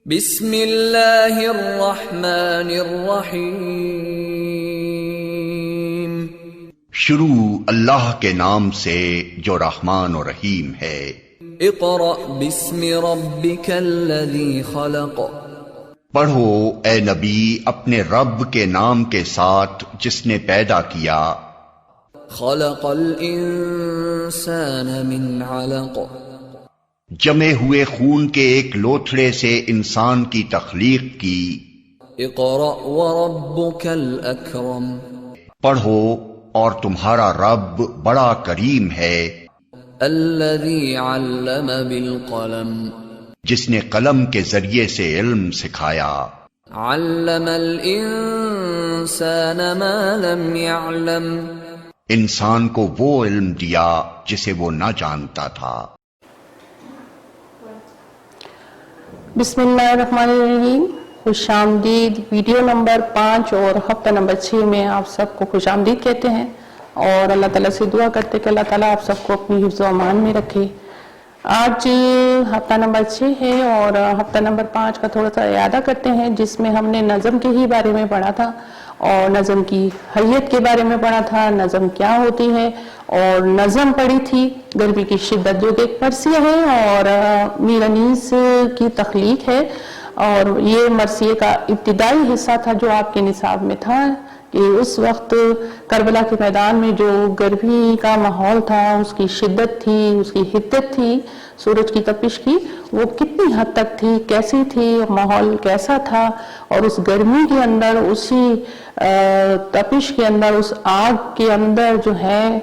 بسم اللہ الرحمن الرحیم۔ شروع اللہ کے نام سے جو رحمان و رحیم ہے۔ اقرأ بسم ربک الذی خلق۔ پڑھو اے نبی اپنے رب کے نام کے ساتھ جس نے پیدا کیا۔ خلق الانسان من علق۔ جمے ہوئے خون کے ایک لوتھڑے سے انسان کی تخلیق کی۔ اقرأ وربک الاکرم۔ پڑھو اور تمہارا رب بڑا کریم ہے۔ الذی علم بالقلم۔ جس نے قلم کے ذریعے سے علم سکھایا۔ علم الانسان ما لم يعلم۔ انسان کو وہ علم دیا جسے وہ نہ جانتا تھا۔ بسم اللہ الرحمن الرحیم۔ خوش آمدید ویڈیو نمبر 5 اور ہفتہ نمبر 6 میں آپ سب کو خوش آمدید کہتے ہیں اور اللہ تعالیٰ سے دعا کرتے کہ اللہ تعالیٰ آپ سب کو اپنی حفظ و امان میں رکھے۔ آج ہفتہ نمبر 6 ہے اور ہفتہ نمبر 5 کا تھوڑا سا اعادہ کرتے ہیں، جس میں ہم نے نظم کے ہی بارے میں پڑھا تھا اور نظم کی حیت کے بارے میں پڑھا تھا، نظم کیا ہوتی ہے، اور نظم پڑھی تھی گرمی کی شدت جو کہ ایک مرثیہ ہے اور میر انیس کی تخلیق ہے، اور یہ مرثیے کا ابتدائی حصہ تھا جو آپ کے نصاب میں تھا کہ اس وقت کربلا کے میدان میں جو گرمی کا ماحول تھا، اس کی شدت تھی، اس کی حدت تھی، سورج کی تپش کی، وہ کتنی حد تک تھی، کیسی تھی، ماحول کیسا تھا، اور اس گرمی کے اندر، اسی تپش کے اندر، اس آگ کے اندر جو ہے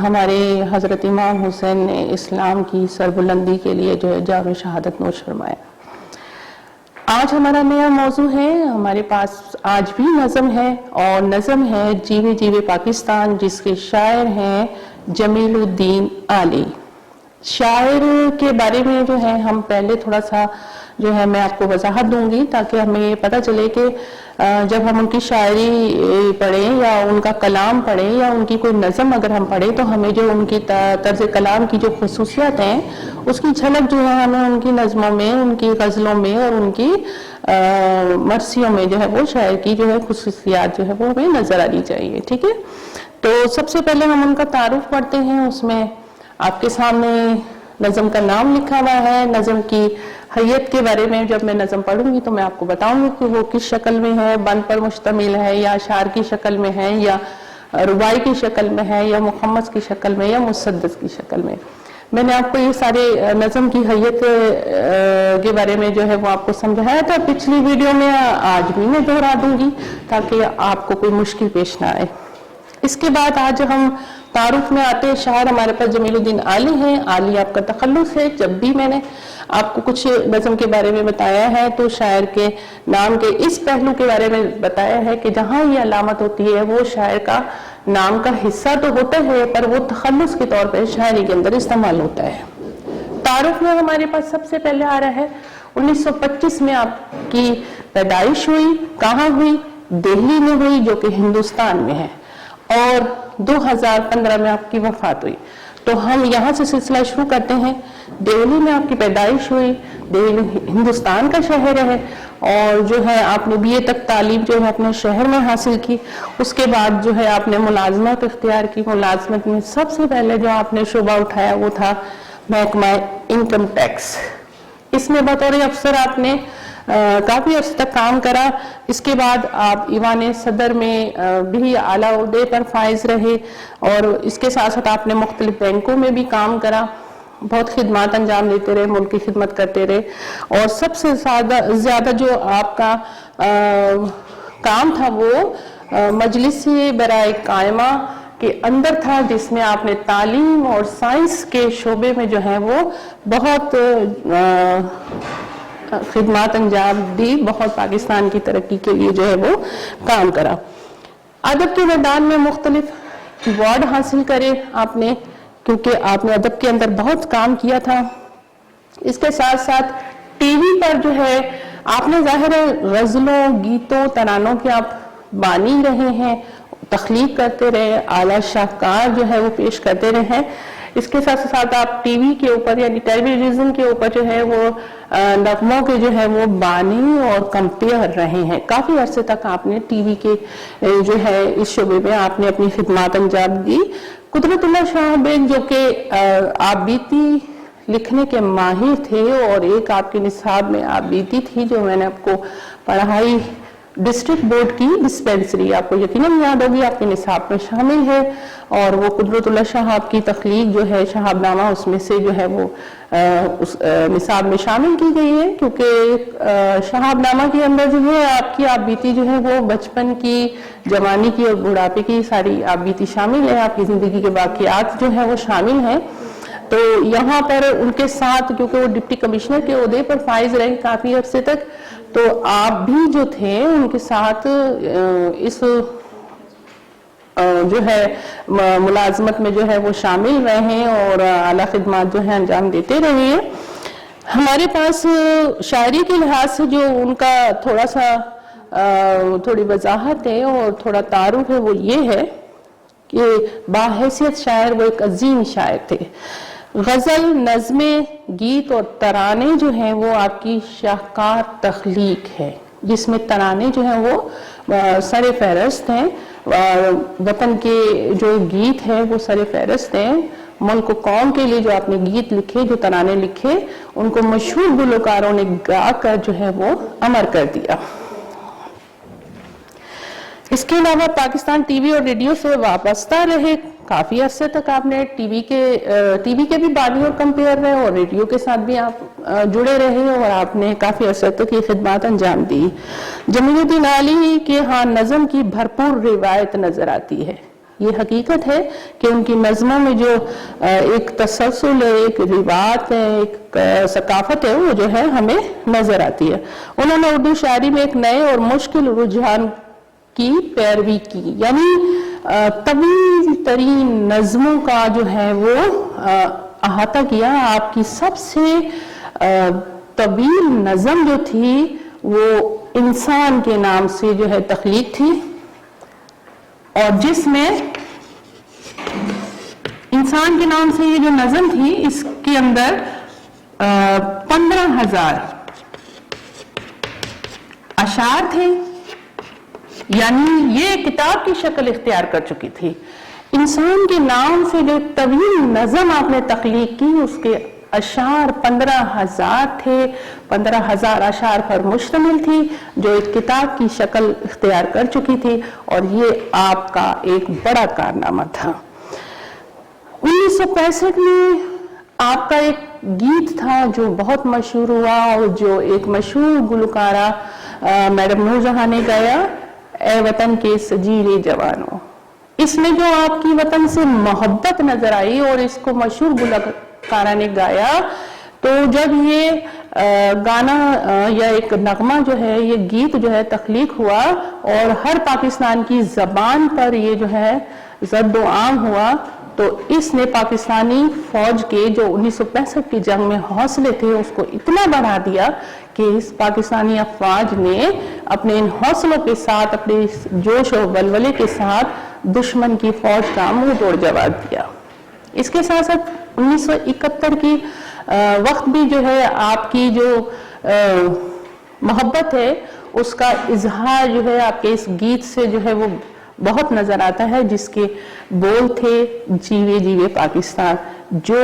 ہمارے حضرت امام حسین نے اسلام کی سربلندی کے لیے جو ہے جام شہادت نوش فرمایا۔ آج ہمارا نیا موضوع ہے، ہمارے پاس آج بھی نظم ہے، اور نظم ہے جیوے جیوے پاکستان، جس کے شاعر ہیں جمیل الدین عالی۔ شاعر کے بارے میں جو ہے ہم پہلے تھوڑا سا جو ہے میں آپ کو وضاحت دوں گی تاکہ ہمیں یہ پتہ چلے کہ جب ہم ان کی شاعری پڑھیں یا ان کا کلام پڑھیں یا ان کی کوئی نظم اگر ہم پڑھیں تو ہمیں جو ان کی طرز کلام کی جو خصوصیات ہیں اس کی جھلک جو ہے ہمیں ان کی نظموں میں، ان کی غزلوں میں اور ان کی مرثیوں میں جو ہے وہ شاعر کی جو ہے خصوصیات جو ہے وہ ہمیں نظر آنی چاہیے، ٹھیک ہے؟ تو سب سے پہلے ہم ان کا تعارف پڑھتے ہیں۔ اس میں آپ کے سامنے نظم کا نام لکھا ہوا ہے۔ نظم کی حیت کے بارے میں جب میں نظم پڑھوں گی تو میں آپ کو بتاؤں گی کہ وہ کس شکل میں ہے، بند پر مشتمل ہے یا اشعار کی شکل میں ہے یا رباعی کی شکل میں ہے یا مخمس کی شکل میں یا مسدس کی شکل میں۔ میں نے آپ کو یہ سارے نظم کی حیت کے بارے میں جو ہے وہ آپ کو سمجھایا تھا پچھلی ویڈیو میں، آج بھی میں دہرا دوں گی تاکہ آپ کو کوئی مشکل پیش نہ آئے۔ اس کے بعد آج ہم تعارف میں آتے ہیں۔ شاعر ہمارے پاس جمیل الدین عالی ہیں۔ عالی آپ کا تخلص ہے۔ جب بھی میں نے آپ کو کچھ نظم کے بارے میں بتایا ہے تو شاعر کے نام کے اس پہلو کے بارے میں بتایا ہے کہ جہاں یہ علامت ہوتی ہے وہ شاعر کا نام کا حصہ تو ہوتا ہے پر وہ تخلص کے طور پر شاعری کے اندر استعمال ہوتا ہے۔ تعارف میں ہمارے پاس سب سے پہلے آ رہا ہے 1925 میں آپ کی پیدائش ہوئی۔ کہاں ہوئی؟ دہلی میں ہوئی جو کہ ہندوستان میں ہے، اور 2015 میں آپ کی وفات ہوئی۔ تو ہم یہاں سے سلسلہ شروع کرتے ہیں۔ دہلی میں آپ کی پیدائش ہوئی، دہلی ہندوستان کا شہر ہے، اور جو ہے آپ نے BA تک تعلیم جو ہے اپنے شہر میں حاصل کی۔ اس کے بعد جو ہے آپ نے ملازمت اختیار کی۔ ملازمت میں سب سے پہلے جو آپ نے شعبہ اٹھایا وہ تھا محکمہ انکم ٹیکس۔ اس میں بطور افسر آپ نے کافی عرصے تک کام کرا۔ اس کے بعد آپ ایوان صدر میں بھی اعلیٰ عہدے پر فائز رہے، اور اس کے ساتھ ساتھ آپ نے مختلف بینکوں میں بھی کام کرا، بہت خدمات انجام دیتے رہے، ملک کی خدمت کرتے رہے، اور سب سے زیادہ جو آپ کا کام تھا وہ مجلس برائے قائمہ کے اندر تھا، جس میں آپ نے تعلیم اور سائنس کے شعبے میں جو ہے وہ بہت خدمات انجام دی، بہت پاکستان کی ترقی کے لیے جو ہے وہ کام کرا۔ ادب کے میدان میں مختلف ایوارڈ حاصل کرے آپ نے، کیونکہ آپ نے ادب کے اندر بہت کام کیا تھا۔ اس کے ساتھ ساتھ ٹی وی پر جو ہے آپ نے ظاہر غزلوں، گیتوں، ترانوں کے آپ بانی رہے ہیں، تخلیق کرتے رہے، اعلیٰ شاہکار جو ہے وہ پیش کرتے رہے ہیں۔ اس کے ساتھ ساتھ آپ ٹی وی کے اوپر یعنی ٹیلی ویژن کے اوپر جو ہے وہ نغموں کے جو ہے وہ بانی اور کمپیئر رہے ہیں. کافی عرصے تک آپ نے ٹی وی کے جو ہے اس شعبے میں آپ نے اپنی خدمات انجام دی. قدرت اللہ شاہ بیگ جو کہ آپ بیتی لکھنے کے ماہر تھے اور ایک آپ کے نصاب میں آپ بیتی تھی جو میں نے آپ کو پڑھائی ڈسٹرکٹ بورڈ کی ڈسپینسری، آپ کو یقیناً یاد ہوگی آپ کے نصاب میں شامل ہے، اور وہ قدرت اللہ شاہ آپ کی تخلیق جو ہے شہاب نامہ اس میں سے جو ہے وہ اس نصاب میں شامل کی گئی ہے، کیونکہ شہاب نامہ کے اندر جو ہے آپ کی آپ بیتی جو ہے وہ بچپن کی، جوانی کی اور بڑھاپے کی ساری آپ بیتی شامل ہے، آپ کی زندگی کے واقعات جو ہے وہ شامل ہیں. تو یہاں پر ان کے ساتھ کیونکہ وہ ڈپٹی کمشنر کے عہدے پر فائز رہے کافی عرصے تک، تو آپ بھی جو تھے ان کے ساتھ اس جو ہے ملازمت میں جو ہے وہ شامل رہے ہیں اور اعلیٰ خدمات جو ہے انجام دیتے رہے ہیں. ہمارے پاس شاعری کے لحاظ سے جو ان کا تھوڑا سا تھوڑی وضاحت ہے اور تھوڑا تعارف ہے وہ یہ ہے کہ باحیثیت شاعر وہ ایک عظیم شاعر تھے. غزل، نظمیں، گیت اور ترانے جو ہیں وہ آپ کی شاہکار تخلیق ہے، جس میں ترانے جو ہیں وہ سر فہرست ہیں، وطن کے جو گیت ہیں وہ سر فہرست ہیں. ملک و قوم کے لیے جو آپ نے گیت لکھے، جو ترانے لکھے، ان کو مشہور گلوکاروں نے گا کر جو ہے وہ امر کر دیا. اس کے علاوہ پاکستان ٹی وی اور ریڈیو سے وابستہ رہے. کافی عرصے تک آپ نے ٹی وی کے بھی بانی اور کمپیئر رہے اور ریڈیو کے ساتھ بھی آپ جڑے رہے اور آپ نے کافی عرصے تک یہ خدمات انجام دی. جمیل الدین علی کے ہاں نظم کی بھرپور روایت نظر آتی ہے. یہ حقیقت ہے کہ ان کی نظموں میں جو ایک تسلسل ہے، ایک روایت ہے، ایک ثقافت ہے، وہ جو ہے ہمیں نظر آتی ہے. انہوں نے اردو شاعری میں ایک نئے اور مشکل رجحان کی پیروی کی، یعنی طویل ترین نظموں کا جو ہے وہ احاطہ کیا. آپ کی سب سے طویل نظم جو تھی وہ انسان کے نام سے جو ہے تخلیق تھی، اور جس میں انسان کے نام سے یہ جو نظم تھی اس کے اندر 15,000 اشعار تھے، یعنی یہ کتاب کی شکل اختیار کر چکی تھی. انسان کے نام سے جو طویل نظم آپ نے تخلیق کی اس کے اشعار 15,000 تھے، 15,000 اشعار پر مشتمل تھی جو ایک کتاب کی شکل اختیار کر چکی تھی، اور یہ آپ کا ایک بڑا کارنامہ تھا. 1965 میں آپ کا ایک گیت تھا جو بہت مشہور ہوا اور جو ایک مشہور گلوکارہ میڈم نور جہاں نے گایا، اے وطن کے سجیلے جوانوں. اس میں جو آپ کی وطن سے محبت نظر آئی اور اس کو مشہور گلوکارہ نے گایا، تو جب یہ گانا یا ایک نغمہ جو ہے، یہ گیت جو ہے تخلیق ہوا اور ہر پاکستان کی زبان پر یہ جو ہے زد و عام ہوا، تو اس نے پاکستانی فوج کے جو 1965 کی جنگ میں حوصلے تھے اس کو اتنا بڑھا دیا کہ اس پاکستانی افواج نے اپنے ان حوصلوں کے ساتھ، اپنے جوش و ولولے کے ساتھ دشمن کی فوج کا منہ توڑ جواب دیا. اس کے ساتھ ساتھ 1971 کی وقت بھی جو ہے آپ کی جو محبت ہے اس کا اظہار جو ہے آپ کے اس گیت سے جو ہے وہ بہت نظر آتا ہے، جس کے بول تھے جیوے جیوے پاکستان. جو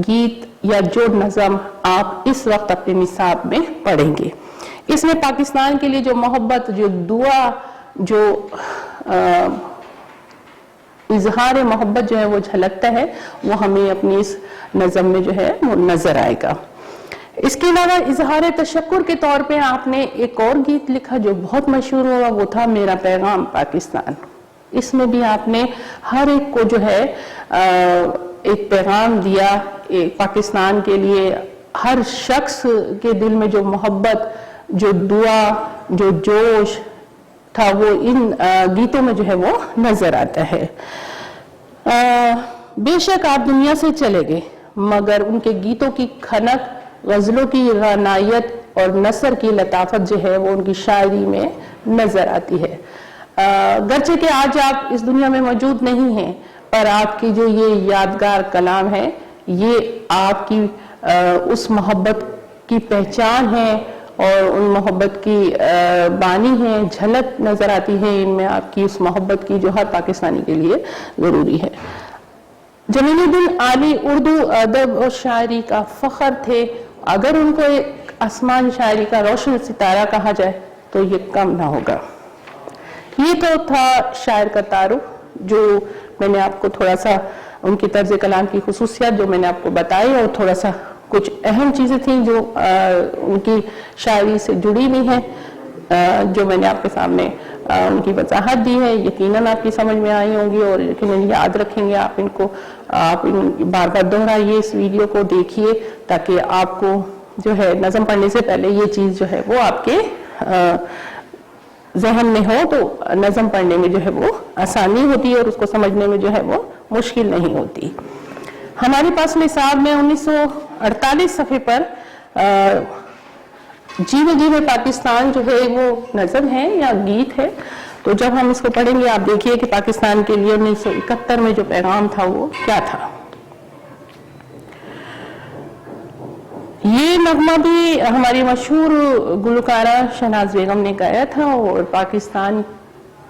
گیت یا جو نظم آپ اس وقت اپنے نصاب میں پڑھیں گے، اس میں پاکستان کے لیے جو محبت، جو دعا، جو اظہار محبت جو ہے وہ جھلکتا ہے، وہ ہمیں اپنی اس نظم میں جو ہے وہ نظر آئے گا. اس کے علاوہ اظہار تشکر کے طور پہ آپ نے ایک اور گیت لکھا جو بہت مشہور ہوا، وہ تھا میرا پیغام پاکستان. اس میں بھی آپ نے ہر ایک کو جو ہے ایک پیغام دیا پاکستان کے لیے. ہر شخص کے دل میں جو محبت، جو دعا، جو جوش تھا وہ ان گیتوں میں جو ہے وہ نظر آتا ہے. بے شک آپ دنیا سے چلے گئے، مگر ان کے گیتوں کی کھنک، غزلوں کی غنائیت اور نثر کی لطافت جو ہے وہ ان کی شاعری میں نظر آتی ہے. گرچہ کہ آج آپ اس دنیا میں موجود نہیں ہیں، اور آپ کی جو یہ یادگار کلام ہے یہ آپ کی اس محبت کی پہچان ہے اور ان محبت کی بانی ہے، جھلک نظر آتی ہے ان میں آپ کی اس محبت کی جو ہر پاکستانی کے لیے ضروری ہے۔ جمیل الدین عالی اردو ادب اور شاعری کا فخر تھے، اگر ان کو ایک آسمان شاعری کا روشن ستارہ کہا جائے تو یہ کم نہ ہوگا۔ یہ تو تھا شاعر کا تعارف، جو میں نے آپ کو تھوڑا سا ان کی طرز کلام کی خصوصیات جو میں نے آپ کو بتائی، اور تھوڑا سا کچھ اہم چیزیں تھیں جو ان کی شاعری سے جڑی ہوئی ہیں، جو میں نے آپ کے سامنے ان کی وضاحت دی ہے، یقیناً آپ کی سمجھ میں آئی ہوں گی اور یقیناً یاد رکھیں گے آپ ان کو۔ آپ بار بار دہرائیے اس ویڈیو کو، دیکھیے تاکہ آپ کو جو ہے نظم پڑھنے سے پہلے یہ چیز جو ہے وہ آپ کے ذہن میں ہو تو نظم پڑھنے میں جو ہے وہ آسانی ہوتی ہے اور اس کو سمجھنے میں جو ہے وہ مشکل نہیں ہوتی۔ ہمارے پاس نصاب میں 1948 صفحے پر جیوے جیوے پاکستان جو ہے وہ نظم ہے یا گیت ہے، تو جب ہم اس کو پڑھیں گے آپ دیکھیے کہ پاکستان کے لیے 1971 میں جو پیغام تھا وہ کیا تھا۔ یہ نغمہ بھی ہماری مشہور گلوکارہ شہناز بیگم نے گایا تھا اور پاکستان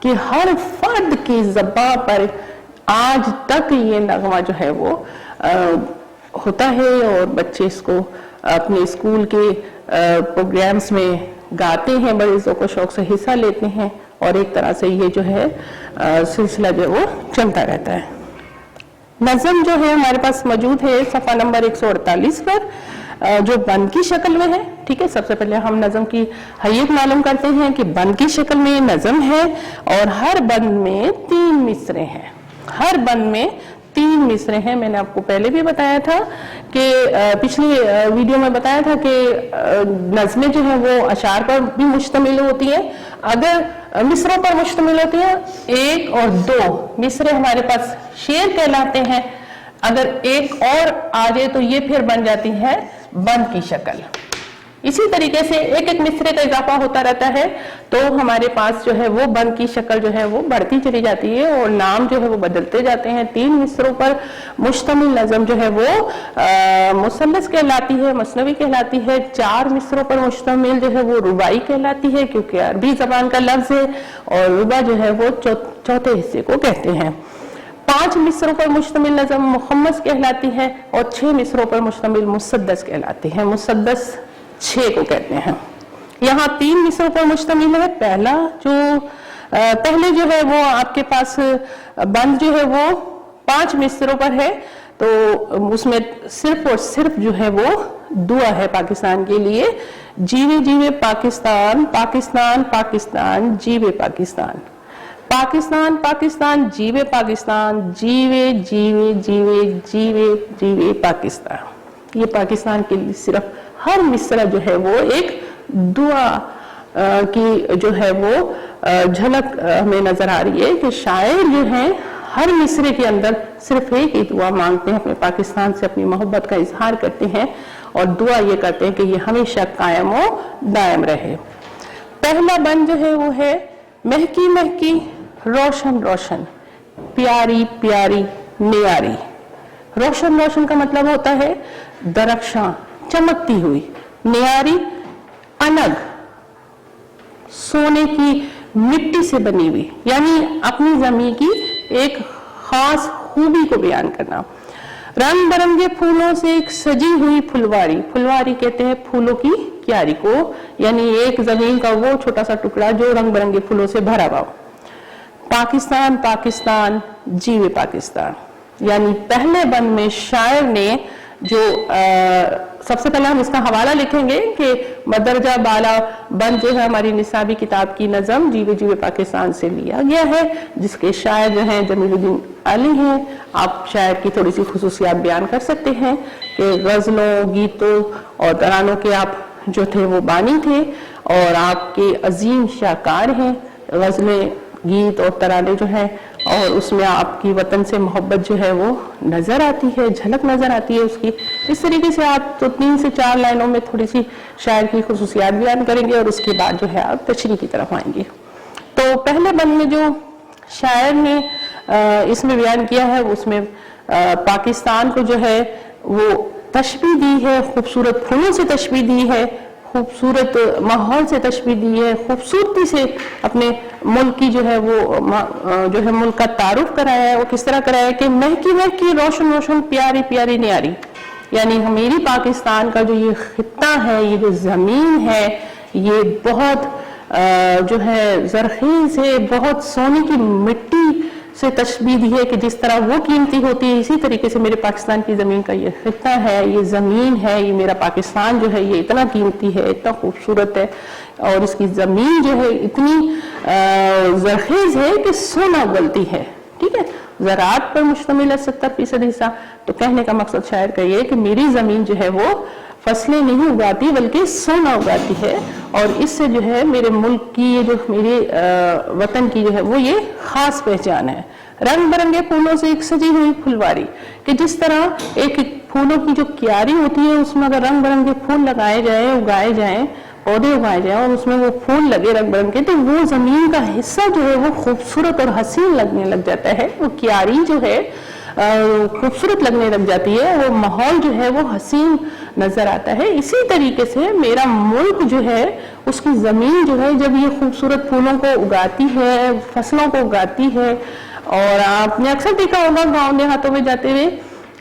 کے ہر فرد کی زبان پر آج تک یہ نغمہ جو ہے وہ ہوتا ہے اور بچے اس کو اپنے اسکول کے پروگرامز میں گاتے ہیں، بڑے ذوق و شوق سے حصہ لیتے ہیں اور ایک طرح سے یہ جو ہے سلسلہ جو وہ چلتا رہتا ہے۔ نظم جو ہے ہمارے پاس موجود ہے صفحہ نمبر 148 پر، جو بند کی شکل میں ہے۔ ٹھیک ہے، سب سے پہلے ہم نظم کی حیثیت معلوم کرتے ہیں کہ بند کی شکل میں نظم ہے اور ہر بند میں 3 مصرے ہیں۔ ہر بند میں 3 مصرے ہیں۔ میں نے آپ کو پہلے بھی بتایا تھا کہ پچھلی ویڈیو میں بتایا تھا کہ نظمیں جو ہیں وہ اشعار پر بھی مشتمل ہوتی ہیں۔ اگر مصروں پر مشتمل ہوتی ہیں 1 اور 2 مصرے ہمارے پاس شعر کہلاتے ہیں، اگر ایک اور آ جائے تو یہ پھر بن جاتی ہے بند کی شکل۔ اسی طریقے سے ایک ایک مصرے کا اضافہ ہوتا رہتا ہے تو ہمارے پاس جو ہے وہ بند کی شکل جو ہے وہ بڑھتی چلی جاتی ہے اور نام جو ہے وہ بدلتے جاتے ہیں۔ 3 مصروں پر مشتمل نظم جو ہے وہ مثلث کہلاتی ہے، مثنوی کہلاتی ہے۔ 4 مصروں پر مشتمل جو ہے وہ رباعی کہلاتی ہے کیونکہ عربی زبان کا لفظ ہے اور ربع جو ہے وہ چوتھے حصے کو کہتے ہیں۔ 5 مصروں پر مشتمل نظم مخمس کہلاتی ہے اور 6 مصروں پر مشتمل مسدس کہلاتی ہے۔ مسدس 6 کو کہتے ہیں۔ یہاں 3 مصروں پر مشتمل ہے۔ پہلے جو ہے وہ آپ کے پاس بند جو ہے وہ 5 مصروں پر ہے، تو اس میں صرف اور صرف جو ہے وہ دعا ہے پاکستان کے لیے، جیوے جیوے پاکستان، پاکستان پاکستان جیوے پاکستان، پاکستان پاکستان جیوے پاکستان، جیوے جیوے جیوے جیوے جیوے پاکستان۔ یہ پاکستان کے لیے صرف ہر مصرع جو ہے وہ ایک دعا کی جو ہے وہ جھلک ہمیں نظر آ رہی ہے کہ شاعر جو ہیں ہر مصرے کے اندر صرف ایک ہی دعا مانگتے ہیں، اپنے پاکستان سے اپنی محبت کا اظہار کرتے ہیں اور دعا یہ کرتے ہیں کہ یہ ہمیشہ قائم و دائم رہے۔ پہلا بند جو ہے وہ ہے مہکی مہکی روشن روشن پیاری پیاری نیاری۔ روشن روشن کا مطلب ہوتا ہے درخشاں، چمکتی ہوئی، نیاری انگ، سونے کی مٹی سے بنی ہوئی، یعنی اپنی زمین کی ایک خاص خوبی کو بیان کرنا۔ رنگ برنگے پھولوں سے ایک سجی ہوئی پھلواری، پھلواری کہتے ہیں پھولوں کی کیاری کو، یعنی ایک زمین کا وہ چھوٹا سا ٹکڑا جو رنگ برنگے پھولوں سے بھرا ہوا ہو۔ پاکستان پاکستان جیوے پاکستان، یعنی پہلے بند میں شاعر نے جو سب سے پہلے ہم اس کا حوالہ لکھیں گے کہ مدرجہ بالا بند جو ہے ہماری نصابی کتاب کی نظم جیوے جیوے پاکستان سے لیا گیا ہے، جس کے شاعر جو ہیں جمیل الدین عالی ہیں۔ آپ شاعر کی تھوڑی سی خصوصیات بیان کر سکتے ہیں کہ غزلوں، گیتوں اور ترانوں کے آپ جو تھے وہ بانی تھے اور آپ کے عظیم شاہکار ہیں۔ غزلیں، گیت اور ترانے جو ہیں اور اس میں آپ کی وطن سے محبت جو ہے وہ نظر آتی ہے، جھلک نظر آتی ہے اس کی۔ اس طریقے سے آپ تو 3 سے 4 لائنوں میں تھوڑی سی شاعر کی خصوصیات بیان کریں گے اور اس کے بعد جو ہے آپ تشریح کی طرف آئیں گے۔ تو پہلے بند میں جو شاعر نے اس میں بیان کیا ہے، اس میں پاکستان کو جو ہے وہ تشبیہ دی ہے، خوبصورت پھولوں سے تشبیہ دی ہے، خوبصورت ماحول سے تشبیہ دی ہے، خوبصورتی سے اپنے ملک کی جو ہے وہ جو ہے ملک کا تعارف کرایا ہے۔ وہ کس طرح کرایا ہے کہ مہکی مہکی روشن روشن پیاری پیاری نیاری، یعنی میری پاکستان کا جو یہ خطہ ہے، یہ جو زمین ہے، یہ بہت جو ہے زرخیز ہے، بہت سونے کی مٹی سے تشبیہ دی ہے کہ جس طرح وہ قیمتی ہوتی ہے، اسی طریقے سے میرے پاکستان کی زمین کا یہ خطہ ہے، یہ زمین ہے، یہ میرا پاکستان جو ہے یہ اتنا قیمتی ہے، اتنا خوبصورت ہے، اور اس کی زمین جو ہے اتنی زرخیز ہے کہ سونا اگلتی ہے، ٹھیک ہے، زراعت پر مشتمل ہے 70% حصہ۔ تو کہنے کا مقصد شاعر کا یہ ہے کہ میری زمین جو ہے وہ فصلیں نہیں اگاتی بلکہ سونا اگاتی ہے، اور اس سے جو ہے میرے ملک کی، یہ جو میرے وطن کی جو ہے وہ یہ خاص پہچان ہے۔ رنگ برنگے پھولوں سے ایک سجی ہوئی پھلواری، کہ جس طرح ایک پھولوں کی جو کیاری ہوتی ہے اس میں اگر رنگ برنگے پھول لگائے جائیں، اگائے جائیں، پودے اگائے جائیں اور اس میں وہ پھول لگے رنگ برنگے، تو وہ زمین کا حصہ جو ہے وہ خوبصورت اور حسین لگنے لگ جاتا ہے، وہ کیاری جو ہے خوبصورت لگنے لگ جاتی ہے، وہ ماحول جو ہے وہ حسین نظر آتا ہے۔ اسی طریقے سے میرا ملک جو ہے، اس کی زمین جو ہے جب یہ خوبصورت پھولوں کو اگاتی ہے، فصلوں کو اگاتی ہے، اور آپ نے اکثر دیکھا ہوگا گاؤں دیہاتوں میں جاتے ہوئے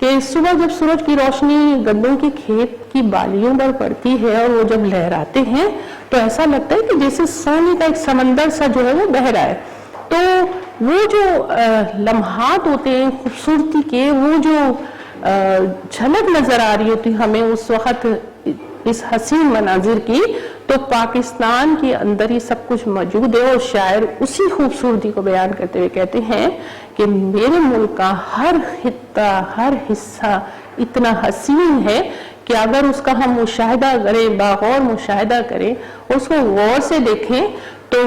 کہ صبح جب سورج کی روشنی گندوں کے کھیت کی بالیوں پر پڑتی ہے اور وہ جب لہراتے ہیں تو ایسا لگتا ہے کہ جیسے سونے کا ایک سمندر سا جو ہے وہ بہہ رہا ہے۔ تو وہ جو لمحات ہوتے ہیں خوبصورتی کے، وہ جو جھلک نظر آ رہی ہوتی ہمیں اس وقت اس حسین مناظر کی، تو پاکستان کے اندر یہ سب کچھ موجود ہے، اور شاعر اسی خوبصورتی کو بیان کرتے ہوئے کہتے ہیں کہ میرے ملک کا ہر خطہ، ہر حصہ اتنا حسین ہے کہ اگر اس کا ہم مشاہدہ کریں، باغور مشاہدہ کریں، اس کو غور سے دیکھیں، تو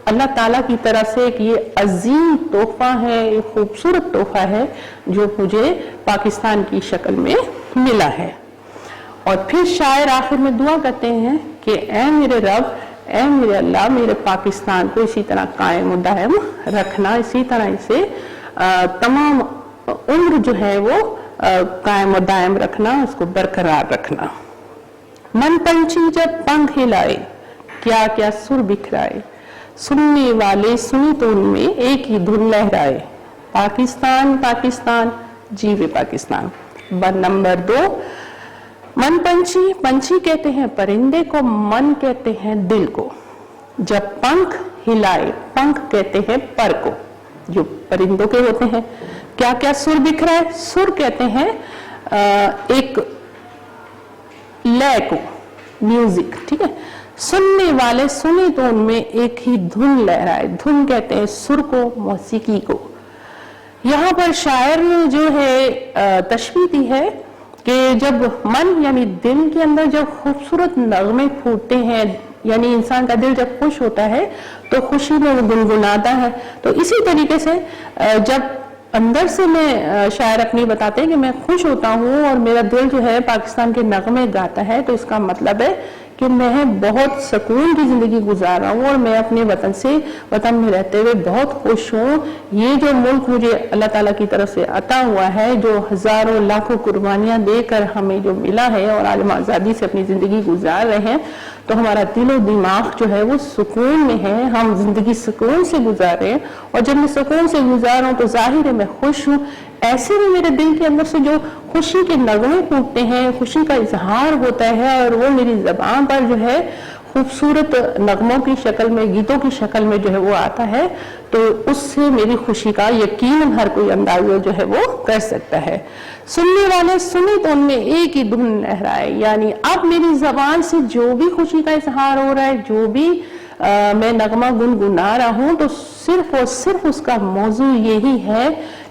اللہ تعالیٰ کی طرف سے ایک یہ عظیم تحفہ ہے، ایک خوبصورت تحفہ ہے جو مجھے پاکستان کی شکل میں ملا ہے۔ اور پھر شاعر آخر میں دعا کرتے ہیں کہ اے میرے رب، اے میرے اللہ، میرے پاکستان کو اسی طرح قائم و دائم رکھنا، اسی طرح اسے تمام عمر جو ہے وہ قائم و دائم رکھنا، اس کو برقرار رکھنا۔ من پنچھی جب پنکھ ہلائے، کیا کیا سر بکھرائے، سننے والے سنی تو ان میں ایک ہی دھن لہرائے، پاکستان پاکستان جیوے پاکستان۔ نمبر 2، من پنچھی، پنچھی کہتے ہیں پرندے کو، من کہتے ہیں دل کو۔ جب پنکھ ہلائے، پنکھ کہتے ہیں پر کو جو پرندوں کے ہوتے ہیں۔ کیا کیا سر بکھرائے، سر کہتے ہیں ایک لے کو، میوزک، ٹھیک ہے۔ سننے والے سنے تو ان میں ایک ہی دھن لہرائے، دھن کہتے ہیں سر کو، موسیقی کو۔ یہاں پر شاعر نے جو ہے تشبیہ دی ہے کہ جب من یعنی دل کے اندر جب خوبصورت نغمے پھوٹتے ہیں، یعنی انسان کا دل جب خوش ہوتا ہے تو خوشی میں وہ گنگناتا ہے، تو اسی طریقے سے جب اندر سے میں شاعر اپنی بتاتے ہیں کہ میں خوش ہوتا ہوں اور میرا دل جو ہے پاکستان کے نغمے گاتا ہے، تو اس کا مطلب ہے کہ میں بہت سکون کی زندگی گزار رہا ہوں اور میں اپنے وطن میں رہتے ہوئے بہت خوش ہوں۔ یہ جو ملک مجھے اللہ تعالیٰ کی طرف سے عطا ہوا ہے، جو ہزاروں لاکھوں قربانیاں دے کر ہمیں جو ملا ہے اور عالم آزادی سے اپنی زندگی گزار رہے ہیں، تو ہمارا دل و دماغ جو ہے وہ سکون میں ہے، ہم زندگی سکون سے گزار رہے ہیں، اور جب میں سکون سے گزار رہا ہوں تو ظاہر ہے میں خوش ہوں۔ ایسے میں میرے دل کے اندر سے جو خوشی کے نغمے پھوٹتے ہیں، خوشی کا اظہار ہوتا ہے، اور وہ میری زبان پر جو ہے خوبصورت نغموں کی شکل میں، گیتوں کی شکل میں جو ہے وہ آتا ہے، تو اس سے میری خوشی کا یقیناً ہر کوئی اندازہ جو ہے وہ کر سکتا ہے۔ سننے والے سنے تو ان میں ایک ہی دھن لہرائے، یعنی اب میری زبان سے جو بھی خوشی کا اظہار ہو رہا ہے، جو بھی میں نغمہ گنگنا رہا ہوں، تو صرف اور صرف اس کا موضوع یہی ہے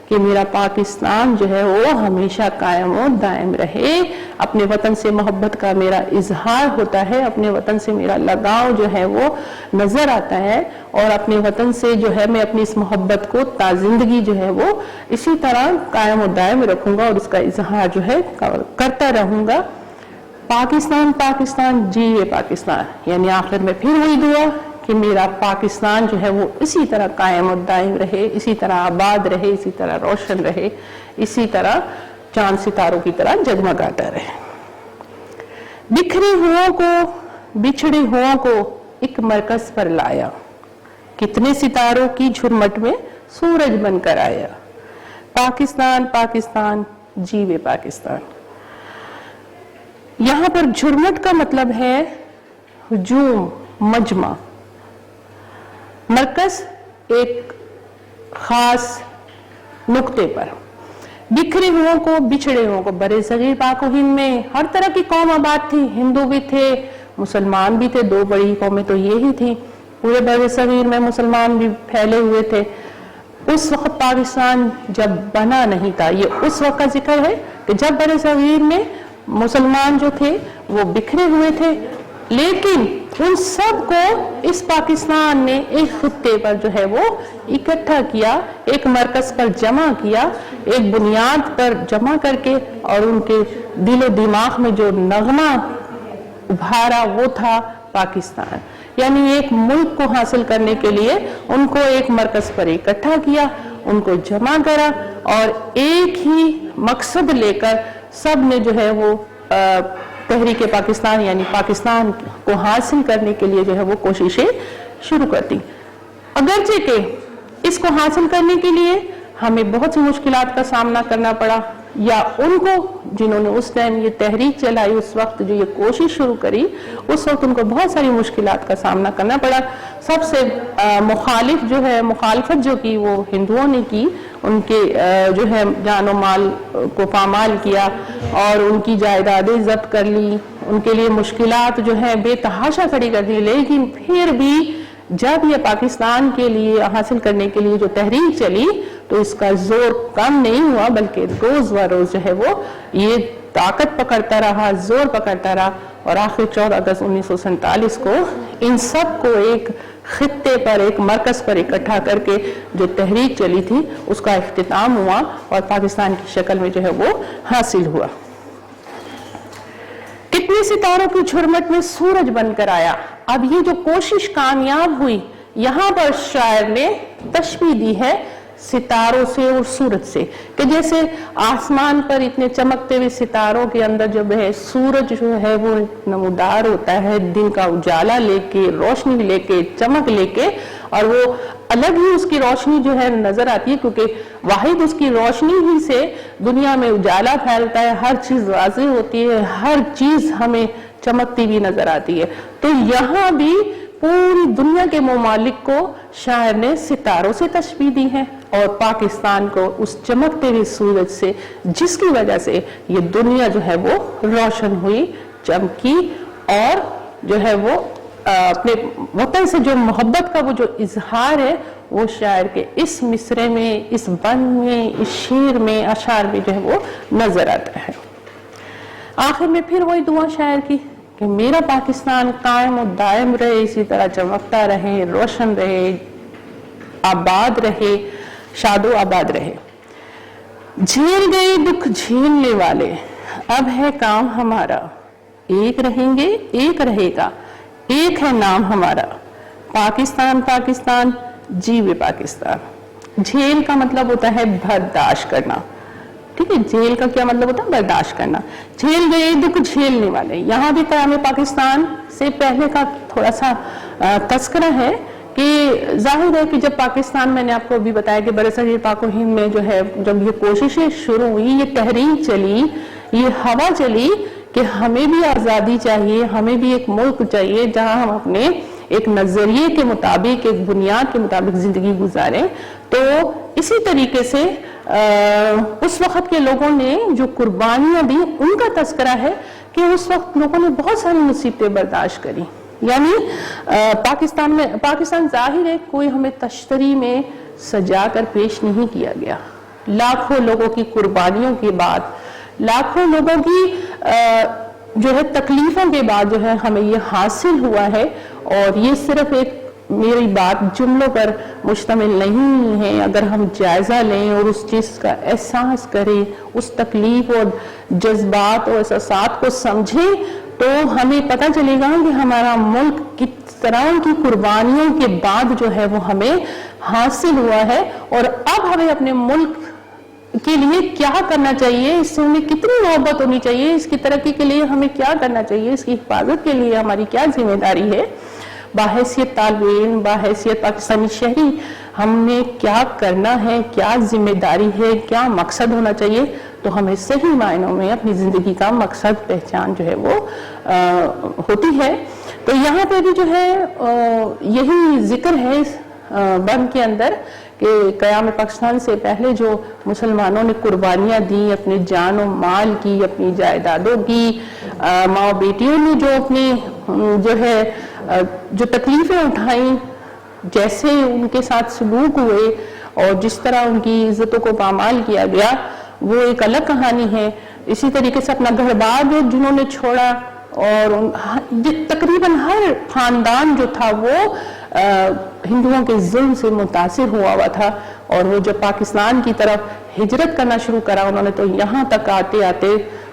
کہ میرا پاکستان جو ہے وہ ہمیشہ قائم و دائم رہے، اپنے وطن سے محبت کا میرا اظہار ہوتا ہے، اپنے وطن سے میرا لگاؤ جو ہے وہ نظر آتا ہے، اور اپنے وطن سے جو ہے میں اپنی اس محبت کو تا زندگی جو ہے وہ اسی طرح قائم و دائم رکھوں گا اور اس کا اظہار جو ہے کرتا رہوں گا۔ پاکستان پاکستان جیوے پاکستان، یعنی آخر میں پھر وہی دعا کہ میرا پاکستان جو ہے وہ اسی طرح قائم و دائم رہے، اسی طرح آباد رہے، اسی طرح روشن رہے، اسی طرح چاند ستاروں کی طرح جگمگاتا رہے۔ بکھرے ہوں کو، بچھڑے ہوں کو ایک مرکز پر لایا، کتنے ستاروں کی جھرمٹ میں سورج بن کر آیا، پاکستان پاکستان جیوے پاکستان۔ یہاں پر جھرمٹ کا مطلب ہے ہجوم، مجمع، مرکز ایک خاص نقطے پر۔ بکھرے ہوں کو، بچھڑے ہوں کو، برے صغیر پاک و ہند میں ہر طرح کی قوم آباد تھی، ہندو بھی تھے، مسلمان بھی تھے، دو بڑی قومیں تو یہی تھی، پورے برے صغیر میں مسلمان بھی پھیلے ہوئے تھے۔ اس وقت پاکستان جب بنا نہیں تھا، یہ اس وقت کا ذکر ہے کہ جب برے صغیر میں مسلمان جو تھے وہ بکھرے ہوئے تھے، لیکن ان سب کو اس پاکستان نے ایک خطے پر جو ہے وہ اکٹھا کیا، ایک مرکز پر جمع کیا، ایک بنیاد پر جمع کر کے، اور ان کے دل و دماغ میں جو نغمہ ابھارا وہ تھا پاکستان۔ یعنی ایک ملک کو حاصل کرنے کے لیے ان کو ایک مرکز پر اکٹھا کیا، ان کو جمع کرا، اور ایک ہی مقصد لے کر سب نے جو ہے وہ تحریک پاکستان یعنی پاکستان کو حاصل کرنے کے لیے جو ہے وہ کوششیں شروع کر دی۔ اگرچہ کہ اس کو حاصل کرنے کے لیے ہمیں بہت سی مشکلات کا سامنا کرنا پڑا، یا ان کو جنہوں نے اس ٹائم یہ تحریک چلائی، اس وقت جو یہ کوشش شروع کری، اس وقت ان کو بہت ساری مشکلات کا سامنا کرنا پڑا۔ سب سے مخالفت جو کی وہ ہندوؤں نے کی، ان کے جو ہے جان و مال کو پامال کیا اور ان کی جائیدادیں ضبط کر لی، ان کے لیے مشکلات جو ہے بے تحاشا کھڑی کر دی، لیکن پھر بھی جب یہ پاکستان کے لیے حاصل کرنے کے لیے جو تحریک چلی تو اس کا زور کم نہیں ہوا، بلکہ روز و روز جو ہے وہ یہ طاقت پکڑتا رہا، زور پکڑتا رہا، اور آخر 14 اگست 1947 کو ان سب کو ایک خطے پر، ایک مرکز پر اکٹھا کر کے جو تحریک چلی تھی اس کا اختتام ہوا اور پاکستان کی شکل میں جو ہے وہ حاصل ہوا۔ کتنے ستاروں کی جھرمٹ میں سورج بن کر آیا۔ اب یہ جو کوشش کامیاب ہوئی، یہاں پر شاعر نے تشبیہ دی ہے ستاروں سے اور سورج سے، کہ جیسے آسمان پر اتنے چمکتے ہوئے ستاروں کے اندر جب ہے سورج جو ہے وہ نمودار ہوتا ہے، دن کا اجالا لے کے، روشنی لے کے، چمک لے کے، اور وہ الگ ہی اس کی روشنی جو ہے نظر آتی ہے، کیونکہ واحد اس کی روشنی ہی سے دنیا میں اجالا پھیلتا ہے، ہر چیز واضح ہوتی ہے، ہر چیز ہمیں چمکتی بھی نظر آتی ہے۔ تو یہاں بھی پوری دنیا کے ممالک کو شاعر نے ستاروں سے تشبیہ دی ہے، اور پاکستان کو اس چمکتے ہوئے سورج سے، جس کی وجہ سے یہ دنیا جو ہے وہ روشن ہوئی، چمکی، اور جو ہے وہ اپنے وطن سے جو محبت کا وہ جو اظہار ہے وہ شاعر کے اس مصرے میں، اس بند میں، اس شعر میں، اشعار میں جو ہے وہ نظر آتا ہے۔ آخر میں پھر وہی دعا شاعر کی کہ میرا پاکستان قائم و دائم رہے، اسی طرح چمکتا رہے، روشن رہے، آباد رہے، شاد و آباد رہے۔ جھیل گئے دکھ جھیلنے والے، اب ہے کام ہمارا، ایک رہیں گے ایک رہے گا، ایک ہے نام ہمارا، پاکستان پاکستان جیوے پاکستان۔ جھیل کا مطلب ہوتا ہے برداشت کرنا، ٹھیک ہے، جھیل کا کیا مطلب ہوتا ہے؟ برداشت کرنا۔ جھیل گئے دکھ جھیلنے والے، یہاں بھی قیام پاکستان سے پہلے کا تھوڑا سا تذکرہ ہے کہ ظاہر ہے کہ جب پاکستان، میں نے آپ کو ابھی بتایا کہ برصغیر پاک و ہند میں جو ہے جب یہ کوششیں شروع ہوئی، یہ تحریک چلی، یہ ہوا چلی کہ ہمیں بھی آزادی چاہیے، ہمیں بھی ایک ملک چاہیے جہاں ہم اپنے ایک نظریے کے مطابق، ایک بنیاد کے مطابق زندگی گزاریں۔ تو اسی طریقے سے اس وقت کے لوگوں نے جو قربانیاں دی ان کا تذکرہ ہے کہ اس وقت لوگوں نے بہت ساری مصیبتیں برداشت کری۔ یعنی پاکستان ظاہر ہے کوئی ہمیں تشتری میں سجا کر پیش نہیں کیا گیا، لاکھوں لوگوں کی قربانیوں کے بعد، لاکھوں لوگوں کی جو ہے تکلیفوں کے بعد جو ہے ہمیں یہ حاصل ہوا ہے، اور یہ صرف ایک میری بات جملوں پر مشتمل نہیں ہے۔ اگر ہم جائزہ لیں اور اس چیز کا احساس کریں، اس تکلیف اور جذبات اور احساسات کو سمجھیں، تو ہمیں پتہ چلے گا کہ ہمارا ملک کس طرح کی قربانیوں کے بعد جو ہے وہ ہمیں حاصل ہوا ہے، اور اب ہمیں اپنے ملک کے لیے کیا کرنا چاہیے، اس سے ہمیں کتنی محبت ہونی چاہیے، اس کی ترقی کے لیے ہمیں کیا کرنا چاہیے، اس کی حفاظت کے لیے ہماری کیا ذمہ داری ہے۔ باحیثیت طالب علم، باحیثیت پاکستانی شہری، ہم نے کیا کرنا ہے، کیا ذمہ داری ہے، کیا مقصد ہونا چاہیے، تو ہمیں صحیح معنوں میں اپنی زندگی کا مقصد پہچان جو ہے وہ ہوتی ہے۔ تو یہاں پہ بھی جو ہے یہی ذکر ہے اس بند کے اندر کہ قیام پاکستان سے پہلے جو مسلمانوں نے قربانیاں دی، اپنے جان و مال کی، اپنی جائیدادوں کی، ماں بیٹیوں نے جو اپنی جو ہے جو تکلیفیں اٹھائیں، جیسے ان کے ساتھ سلوک ہوئے اور جس طرح ان کی عزتوں کو پامال کیا گیا، وہ ایک الگ کہانی ہے۔ اسی طریقے سے اپنا گھر بار جنہوں نے چھوڑا، اور تقریباً ہر خاندان جو تھا وہ ہندوؤں کے ظلم سے متاثر ہوا تھا، اور وہ جب پاکستان کی طرف ہجرت کرنا شروع کرا انہوں نے، تو یہاں تک آتے آتے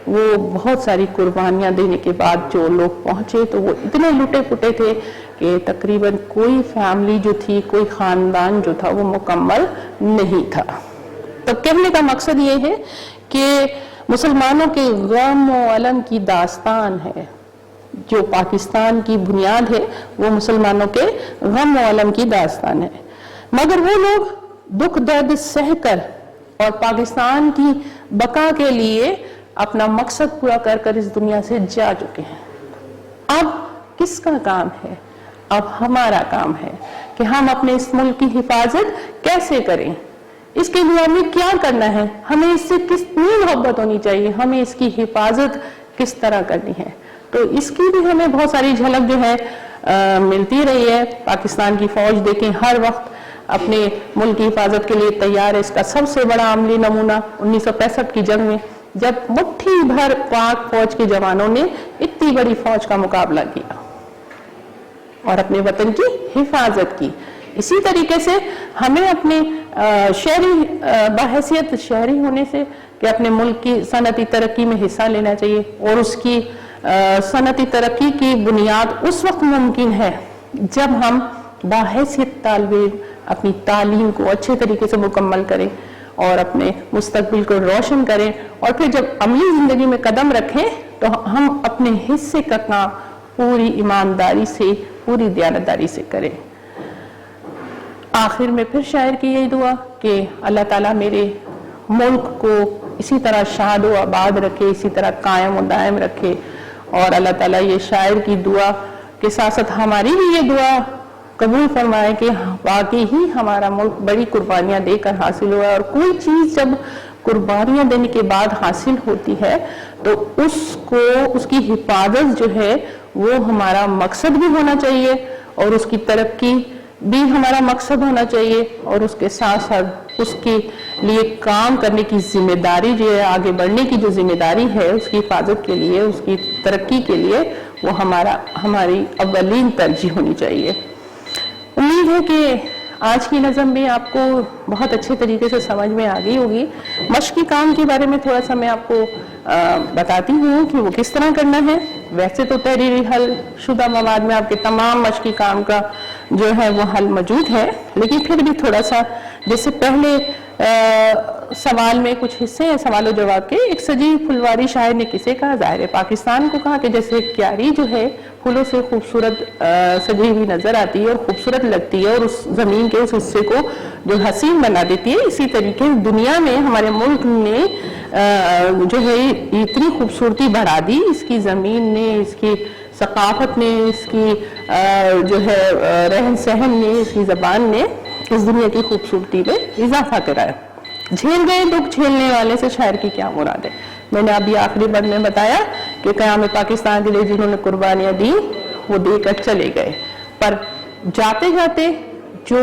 وہ بہت ساری قربانیاں دینے کے بعد جو لوگ پہنچے تو وہ اتنے لٹے پٹے تھے کہ تقریباً کوئی فیملی جو تھی، کوئی خاندان جو تھا وہ مکمل نہیں تھا۔ تو کہنے کا مقصد یہ ہے کہ مسلمانوں کے غم و الم کی داستان ہے، جو پاکستان کی بنیاد ہے وہ مسلمانوں کے غم و الم کی داستان ہے، مگر وہ لوگ دکھ درد سہ کر اور پاکستان کی بقا کے لیے اپنا مقصد پورا کر کر اس دنیا سے جا چکے ہیں۔ اب کس کا کام ہے؟ اب ہمارا کام ہے کہ ہم اپنے اس ملک کی حفاظت کیسے کریں، اس کے لیے ہمیں کیا کرنا ہے، ہمیں اس سے کتنی محبت ہونی چاہیے، ہمیں اس کی حفاظت کس طرح کرنی ہے۔ تو اس کی بھی ہمیں بہت ساری جھلک جو ہے ملتی رہی ہے۔ پاکستان کی فوج دیکھیں ہر وقت اپنے ملک کی حفاظت کے لیے تیار ہے۔ اس کا سب سے بڑا عملی نمونہ 1965 کی جنگ میں، جب مٹھی بھر پاک فوج کے جوانوں نے اتنی بڑی فوج کا مقابلہ کیا اور اپنے وطن کی حفاظت کی۔ اسی طریقے سے ہمیں اپنے شہری بحیثیت شہری ہونے سے کہ اپنے ملک کی صنعتی ترقی میں حصہ لینا چاہیے، اور اس کی صنعتی ترقی کی بنیاد اس وقت ممکن ہے جب ہم بحیثیت طالب علم اپنی تعلیم کو اچھے طریقے سے مکمل کریں اور اپنے مستقبل کو روشن کریں، اور پھر جب عملی زندگی میں قدم رکھیں تو ہم اپنے حصے کا کام پوری ایمانداری سے، پوری دیانتداری سے کریں۔ آخر میں پھر شاعر کی یہی دعا کہ اللہ تعالیٰ میرے ملک کو اسی طرح شاد و آباد رکھے، اسی طرح قائم و دائم رکھے، اور اللہ تعالیٰ یہ شاعر کی دعا کے ساتھ ساتھ ہماری بھی یہ دعا قبول فرمائے کہ واقعی ہی ہمارا ملک بڑی قربانیاں دے کر حاصل ہوا ہے، اور کوئی چیز جب قربانیاں دینے کے بعد حاصل ہوتی ہے تو اس کی حفاظت جو ہے وہ ہمارا مقصد بھی ہونا چاہیے، اور اس کی ترقی بھی ہمارا مقصد ہونا چاہیے، اور اس کے ساتھ ساتھ اس کے لیے کام کرنے کی ذمہ داری جو ہے، آگے بڑھنے کی جو ذمہ داری ہے اس کی حفاظت کے لیے، اس کی ترقی کے لیے، وہ ہماری اولین ترجیح ہونی چاہیے۔ امید ہے کہ آج کی نظم بھی آپ کو بہت اچھے طریقے سے سمجھ میں آ گئی ہوگی۔ مشقی کام کے بارے میں تھوڑا سا میں آپ کو بتاتی ہوں کہ وہ کس طرح کرنا ہے۔ ویسے تو تحریری حل شدہ مواد میں آپ کے تمام مشقی کام کا جو ہے وہ حل موجود ہے، لیکن پھر بھی تھوڑا سا جیسے پہلے سوال میں کچھ حصے ہیں سوال و جواب کے۔ ایک سجی پھلواری شاعر نے کسے کہا؟ ظاہر ہے پاکستان کو کہا کہ جیسے کیاری جو ہے پھولوں سے خوبصورت سجی ہوئی نظر آتی ہے اور خوبصورت لگتی ہے، اور اس زمین کے اس حصے کو جو حسین بنا دیتی ہے، اسی طریقے دنیا میں ہمارے ملک نے جو ہے اتنی خوبصورتی بڑھا دی، اس کی زمین نے، اس کی ثقافت نے، اس کی جو ہے رہن سہن نے، اس کی زبان نے اس دنیا کی خوبصورتی میں اضافہ کرایا۔ جھیل گئے دکھ جھیلنے والے سے شاعر کی کیا مراد ہے؟ میں نے ابھی آخری بند میں بتایا کہ قیام پاکستان کے لیے جنہوں نے قربانیاں دی وہ دے کر چلے گئے، پر جاتے جاتے جو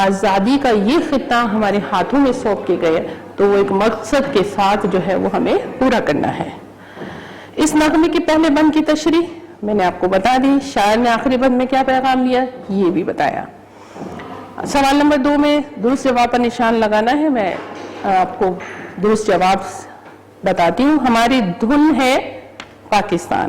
آزادی کا یہ خطہ ہمارے ہاتھوں میں سونپ کے گئے تو وہ ایک مقصد کے ساتھ جو ہے وہ ہمیں پورا کرنا ہے۔ اس نغمے کے پہلے بند کی تشریح میں نے آپ کو بتا دی۔ شاعر نے آخری بند میں کیا پیغام دیا یہ بھی بتایا۔ سوال نمبر 2 میں درست جواب پر نشان لگانا ہے۔ میں آپ کو درست جواب بتاتی ہوں۔ ہماری دھن ہے پاکستان،